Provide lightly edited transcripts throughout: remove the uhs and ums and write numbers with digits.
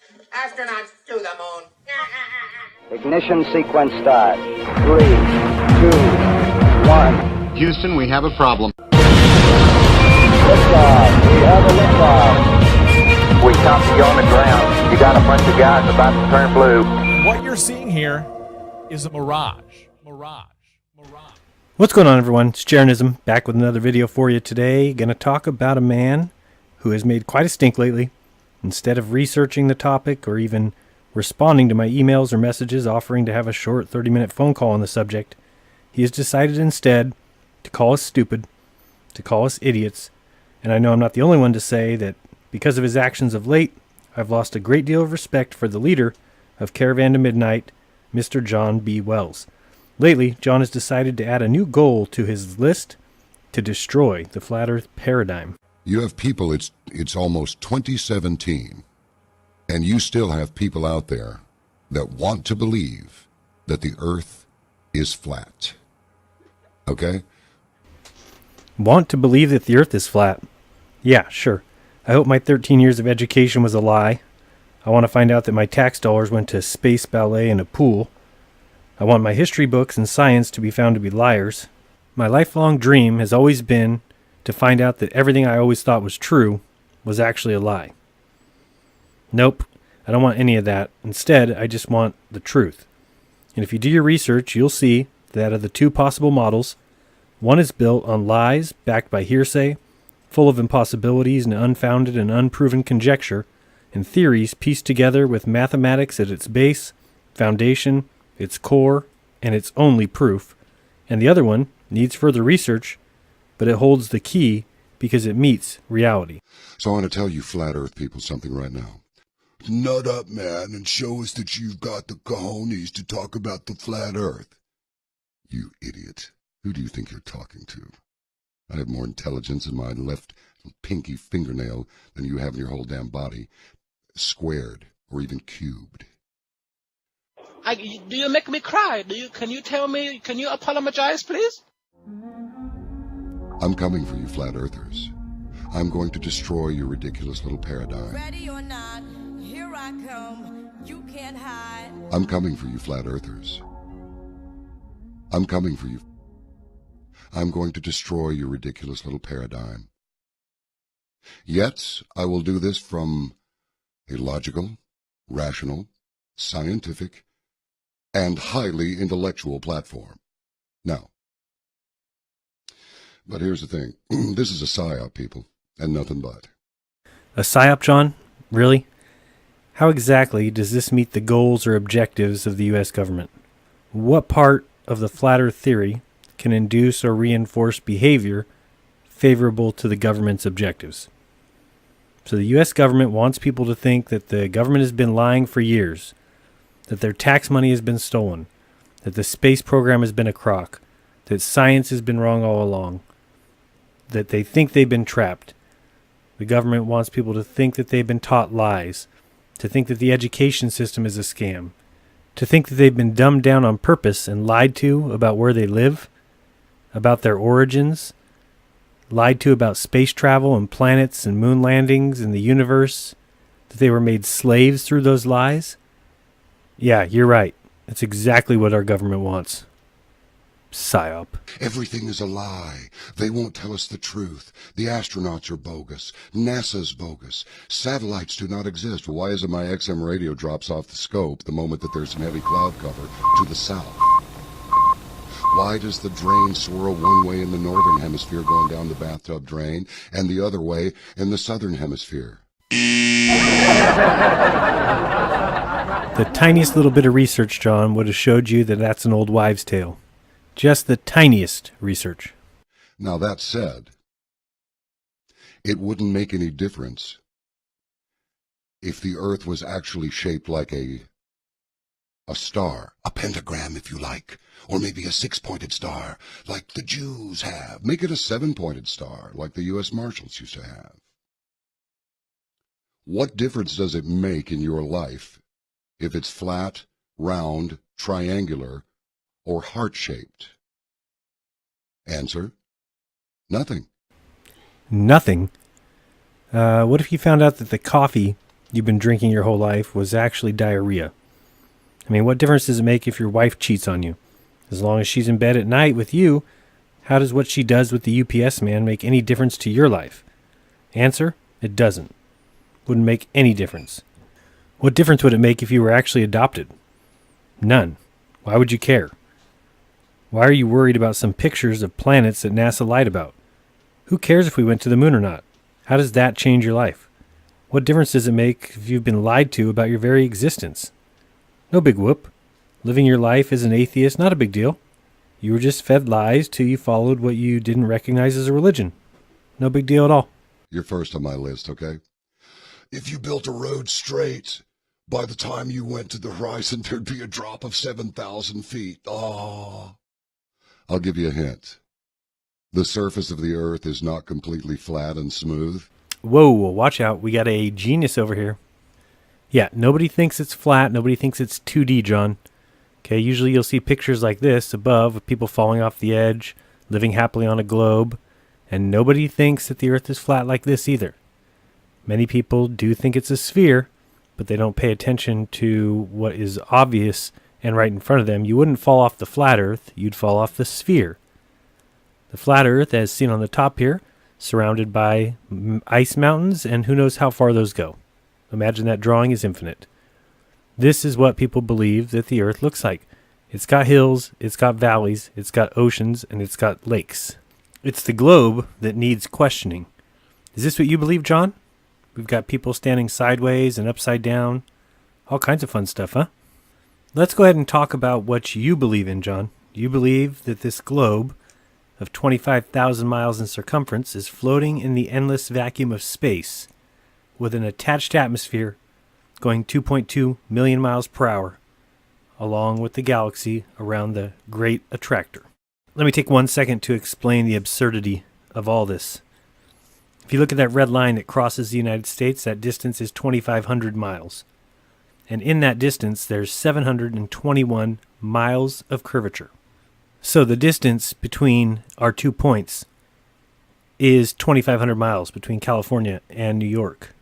Astronauts to the moon. Ignition sequence start. 3, 2, 1. Houston, we have a problem. Liftoff. We have a liftoff. We copy you on the ground. You got a bunch of guys about to turn blue. What you're seeing here is a mirage. What's going on, everyone? It's Jeranism, back with another video for you today. Going to talk about a man who has made quite a stink lately. Instead of researching the topic or even responding to my emails or messages offering to have a short 30-minute phone call on the subject, he has decided instead to call us stupid, to call us idiots. And I know I'm not the only one to say that because of his actions of late, I've lost a great deal of respect for the leader of Caravan to Midnight, Mr. John B. Wells. Lately, John has decided to add a new goal to his list to destroy the flat earth paradigm. You have people, it's almost 2017, and you still have people out there that want to believe that the earth is flat. Okay? Want to believe that the earth is flat? Yeah, sure. I hope my 13 years of education was a lie. I want to find out that my tax dollars went to space ballet and a pool. I want my history books and science to be found to be liars. My lifelong dream has always been to find out that everything I always thought was true was actually a lie. Nope, I don't want any of that. Instead, I just want the truth. And if you do your research, you'll see that of the two possible models, one is built on lies backed by hearsay, full of impossibilities and unfounded and unproven conjecture, and theories pieced together with mathematics at its base, foundation, its core, and its only proof. And the other one needs further research, but it holds the key because it meets reality. So I want to tell you flat earth people something right now. Nut up, man, and show us that you've got the cojones to talk about the flat earth. You idiot. Who do you think you're talking to? I have more intelligence in my left pinky fingernail than you have in your whole damn body, squared or even cubed. Do you make me cry? Can you tell me, can you apologize, please? I'm coming for you, flat earthers. I'm going to destroy your ridiculous little paradigm. Ready or not, here I come. You can't hide. I'm coming for you, flat earthers. I'm coming for you. I'm going to destroy your ridiculous little paradigm. Yet, I will do this from a logical, rational, scientific, and highly intellectual platform. Now, but here's the thing. This is a psyop, people, and nothing but. A psyop, John? Really? How exactly does this meet the goals or objectives of the U.S. government? What part of the flat earth theory can induce or reinforce behavior favorable to the government's objectives? So the U.S. government wants people to think that the government has been lying for years, that their tax money has been stolen, that the space program has been a crock, that science has been wrong all along, that they think they've been trapped. The government wants people to think that they've been taught lies, to think that the education system is a scam, to think that they've been dumbed down on purpose and lied to about where they live, about their origins, lied to about space travel and planets and moon landings and the universe, that they were made slaves through those lies. Yeah, you're right. It's exactly what our government wants. PSYOP. Everything is a lie. They won't tell us the truth. The astronauts are bogus. NASA's bogus. Satellites do not exist. Why is it my XM radio drops off the scope the moment that there's some heavy cloud cover to the south? Why does the drain swirl one way in the northern hemisphere going down the bathtub drain and the other way in the southern hemisphere? The tiniest little bit of research, John, would have showed you that that's an old wives' tale. Just the tiniest research. Now that said, it wouldn't make any difference if the earth was actually shaped like a star, a pentagram if you like, or maybe a six-pointed star like the Jews have. Make it a seven-pointed star like the U.S. Marshals used to have. What difference does it make in your life if it's flat, round, triangular, or heart-shaped? Answer: nothing. Nothing? What if you found out that the coffee you've been drinking your whole life was actually diarrhea. I mean, what difference does it make if your wife cheats on you? As long as she's in bed at night with you, how does what she does with the UPS man make any difference to your life? Answer, it doesn't. Wouldn't make any difference. What difference would it make if you were actually adopted? None. Why would you care? Why are you worried about some pictures of planets that NASA lied about? Who cares if we went to the moon or not? How does that change your life? What difference does it make if you've been lied to about your very existence? No big whoop. Living your life as an atheist, not a big deal. You were just fed lies till you followed what you didn't recognize as a religion. No big deal at all. You're first on my list, okay? If you built a road straight, by the time you went to the horizon, there'd be a drop of 7,000 feet. Oh. I'll give you a hint. The surface of the Earth is not completely flat and smooth. Whoa, watch out. We got a genius over here. Yeah, nobody thinks it's flat. Nobody thinks it's 2D, John. Okay, usually you'll see pictures like this above of people falling off the edge, living happily on a globe, and nobody thinks that the Earth is flat like this either. Many people do think it's a sphere, but they don't pay attention to what is obvious and right in front of them. You wouldn't fall off the flat Earth, you'd fall off the sphere. The flat Earth, as seen on the top here, surrounded by ice mountains, and who knows how far those go. Imagine that drawing is infinite. This is what people believe that the Earth looks like. It's got hills, it's got valleys, it's got oceans, and it's got lakes. It's the globe that needs questioning. Is this what you believe, John? We've got people standing sideways and upside down. All kinds of fun stuff, huh? Let's go ahead and talk about what you believe in, John. You believe that this globe of 25,000 miles in circumference is floating in the endless vacuum of space with an attached atmosphere going 2.2 million miles per hour along with the galaxy around the Great Attractor. Let me take 1 second to explain the absurdity of all this. If you look at that red line that crosses the United States, that distance is 2,500 miles. And in that distance, there's 721 miles of curvature. So the distance between our 2 points is 2,500 miles between California and New York.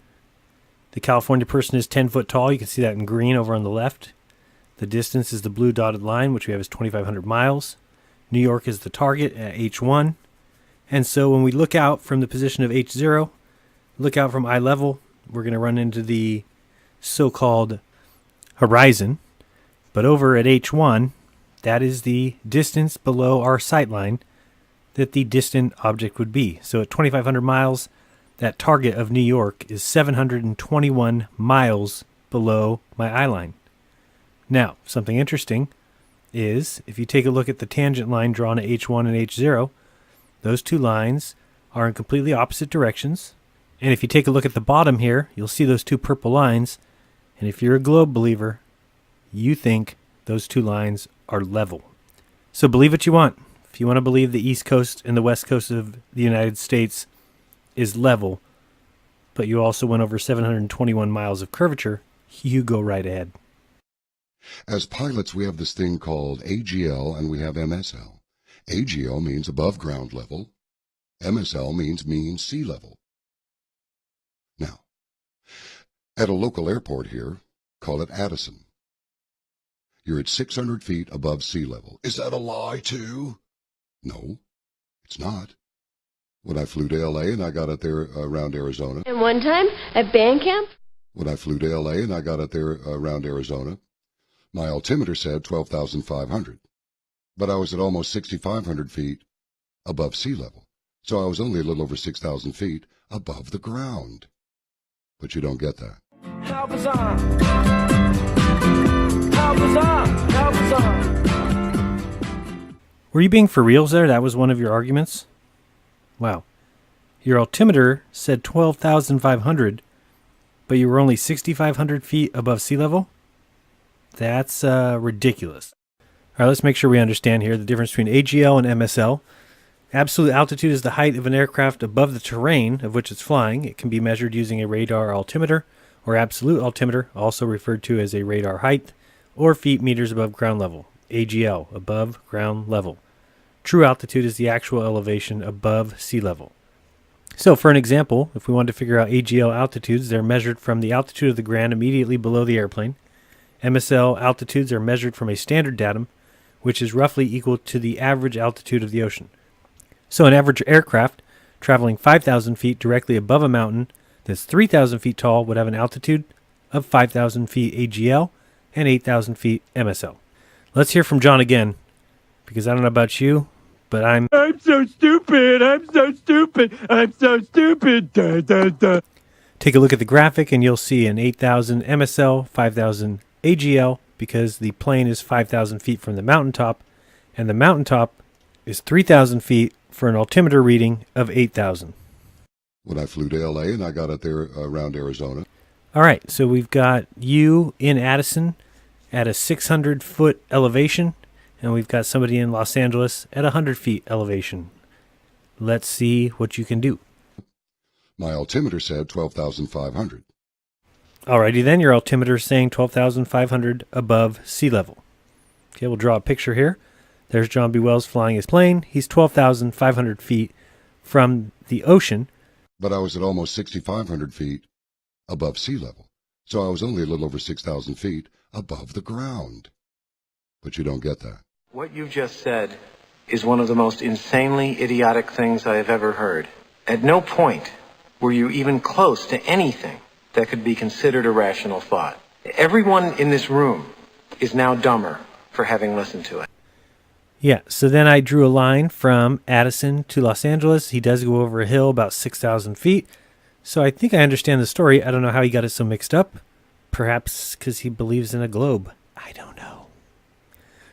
The California person is 10 foot tall. You can see that in green over on the left. The distance is the blue dotted line, which we have is 2,500 miles. New York is the target at H1. And so when we look out from the position of H0, look out from eye level, we're going to run into the so-called horizon. But over at H1, that is the distance below our sight line that the distant object would be. So at 2,500 miles, that target of New York is 721 miles below my eye line. Now, something interesting is if you take a look at the tangent line drawn at H1 and H0, those two lines are in completely opposite directions. And if you take a look at the bottom here, you'll see those two purple lines. And if you're a globe believer, you think those two lines are level. So believe what you want. If you want to believe the East Coast and the West Coast of the United States is level, but you also went over 721 miles of curvature, you go right ahead. As pilots, we have this thing called AGL and we have MSL. AGL means above ground level. MSL means mean sea level. Now, at a local airport here, call it Addison. You're at 600 feet above sea level. Is that a lie, too? No, it's not. When I flew to L.A. and I got out there around Arizona. And one time at band camp? When I flew to L.A. and I got out there around Arizona, my altimeter said 12,500. But I was at almost 6,500 feet above sea level. So I was only a little over 6,000 feet above the ground. But you don't get that. How bizarre. How bizarre. How bizarre. Were you being for reals there? That was one of your arguments? Wow. Your altimeter said 12,500, but you were only 6,500 feet above sea level? That's ridiculous. All right, let's make sure we understand here the difference between AGL and MSL. Absolute altitude is the height of an aircraft above the terrain of which it's flying. It can be measured using a radar altimeter or absolute altimeter, also referred to as a radar height, or feet meters above ground level. AGL, above ground level. True altitude is the actual elevation above sea level. So for an example, if we wanted to figure out AGL altitudes, they're measured from the altitude of the ground immediately below the airplane. MSL altitudes are measured from a standard datum, which is roughly equal to the average altitude of the ocean. So an average aircraft traveling 5,000 feet directly above a mountain that's 3,000 feet tall would have an altitude of 5,000 feet AGL and 8,000 feet MSL. Let's hear from John again, because I don't know about you, but I'm so stupid, I'm so stupid, I'm so stupid. Da, da, da. Take a look at the graphic and you'll see an 8,000 MSL, 5,000 AGL, because the plane is 5,000 feet from the mountaintop, and the mountaintop is 3,000 feet for an altimeter reading of 8,000. When I flew to LA and I got up there around Arizona. All right, so we've got you in Addison at a 600-foot elevation, and we've got somebody in Los Angeles at 100 feet elevation. Let's see what you can do. My altimeter said 12,500. Alrighty then, your altimeter is saying 12,500 above sea level. Okay, we'll draw a picture here. There's John B. Wells flying his plane. He's 12,500 feet from the ocean. But I was at almost 6,500 feet above sea level. So I was only a little over 6,000 feet above the ground. But you don't get that. What you just said is one of the most insanely idiotic things I have ever heard. At no point were you even close to anything that could be considered a rational thought. Everyone in this room is now dumber for having listened to it. Yeah, so then I drew a line from Addison to Los Angeles. He does go over a hill about 6,000 feet. So I think I understand the story. I don't know how he got it so mixed up. Perhaps because he believes in a globe. I don't know.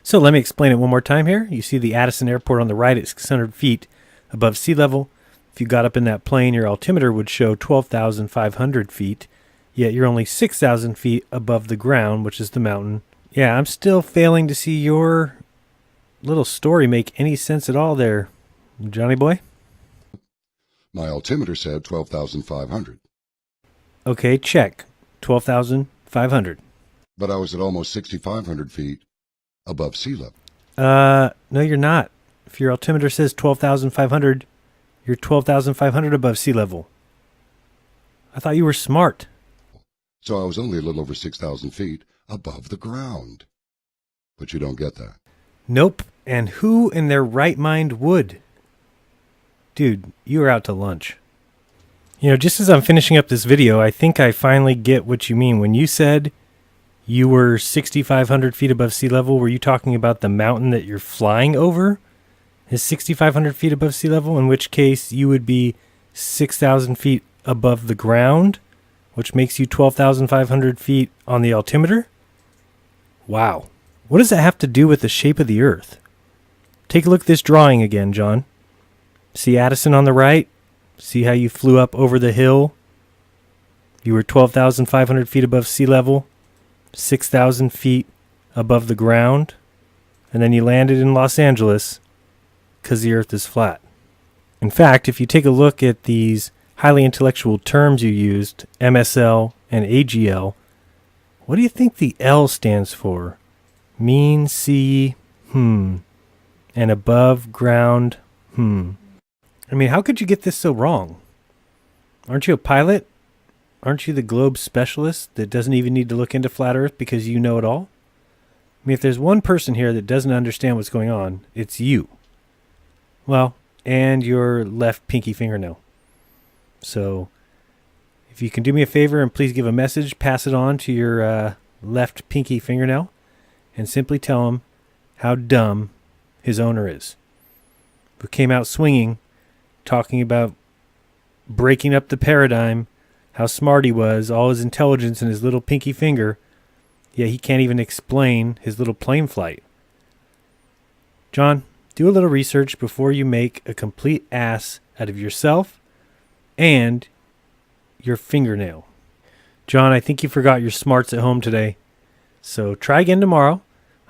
So let me explain it one more time here. You see the Addison Airport on the right at 600 feet above sea level. If you got up in that plane, your altimeter would show 12,500 feet. Yet you're only 6,000 feet above the ground, which is the mountain. Yeah, I'm still failing to see your little story make any sense at all there, Johnny boy. My altimeter said 12,500. Okay, check. 12,500. But I was at almost 6,500 feet above sea level. No, you're not. If your altimeter says 12,500, you're 12,500 above sea level. I thought you were smart. So I was only a little over 6,000 feet above the ground. But you don't get that. Nope. And who in their right mind would? Dude, you were out to lunch. You know, just as I'm finishing up this video, I think I finally get what you mean. When you said you were 6,500 feet above sea level, were you talking about the mountain that you're flying over is 6,500 feet above sea level? In which case you would be 6,000 feet above the ground, which makes you 12,500 feet on the altimeter? Wow. What does that have to do with the shape of the Earth? Take a look at this drawing again, John. See Addison on the right? See how you flew up over the hill? You were 12,500 feet above sea level, 6,000 feet above the ground, and then you landed in Los Angeles because the Earth is flat. In fact, if you take a look at these highly intellectual terms you used, MSL and AGL, what do you think the L stands for? Mean sea, and above ground, I mean, how could you get this so wrong? Aren't you a pilot? Aren't you the globe specialist that doesn't even need to look into flat Earth because you know it all? I mean, if there's one person here that doesn't understand what's going on, it's you. Well, and your left pinky fingernail. So, if you can do me a favor and please give a message, pass it on to your left pinky fingernail, and simply tell him how dumb his owner is. Who came out swinging, talking about breaking up the paradigm, how smart he was, all his intelligence in his little pinky finger, yet he can't even explain his little plane flight. John, do a little research before you make a complete ass out of yourself and your fingernail. John, I think you forgot your smarts at home today. So try again tomorrow.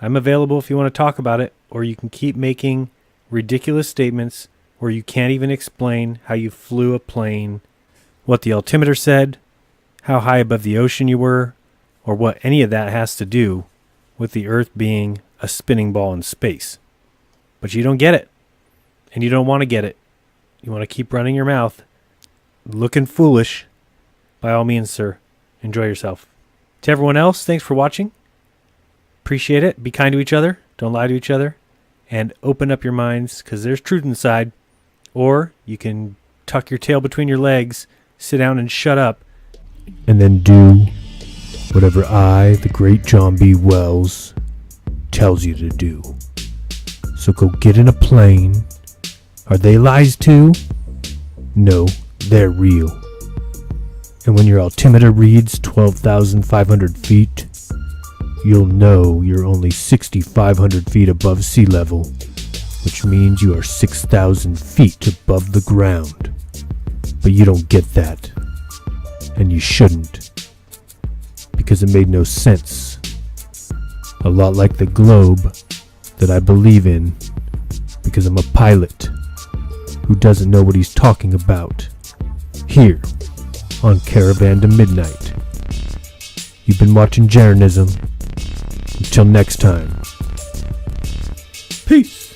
I'm available if you want to talk about it, or you can keep making ridiculous statements where you can't even explain how you flew a plane, what the altimeter said, how high above the ocean you were, or what any of that has to do with the Earth being a spinning ball in space. But you don't get it, and you don't want to get it. You want to keep running your mouth looking foolish, by all means, sir, enjoy yourself. To everyone else, thanks for watching. Appreciate it. Be kind to each other. Don't lie to each other. And open up your minds, because there's truth inside. Or you can tuck your tail between your legs, sit down and shut up, and then do whatever I, the great John B. Wells, tells you to do. So go get in a plane. Are they lies too? No, they're real. And when your altimeter reads 12,500 feet, you'll know you're only 6,500 feet above sea level, which means you are 6,000 feet above the ground. But you don't get that. And you shouldn't. Because it made no sense. A lot like the globe that I believe in, because I'm a pilot who doesn't know what he's talking about. Here, on Caravan to Midnight. You've been watching Jeranism. Until next time. Peace.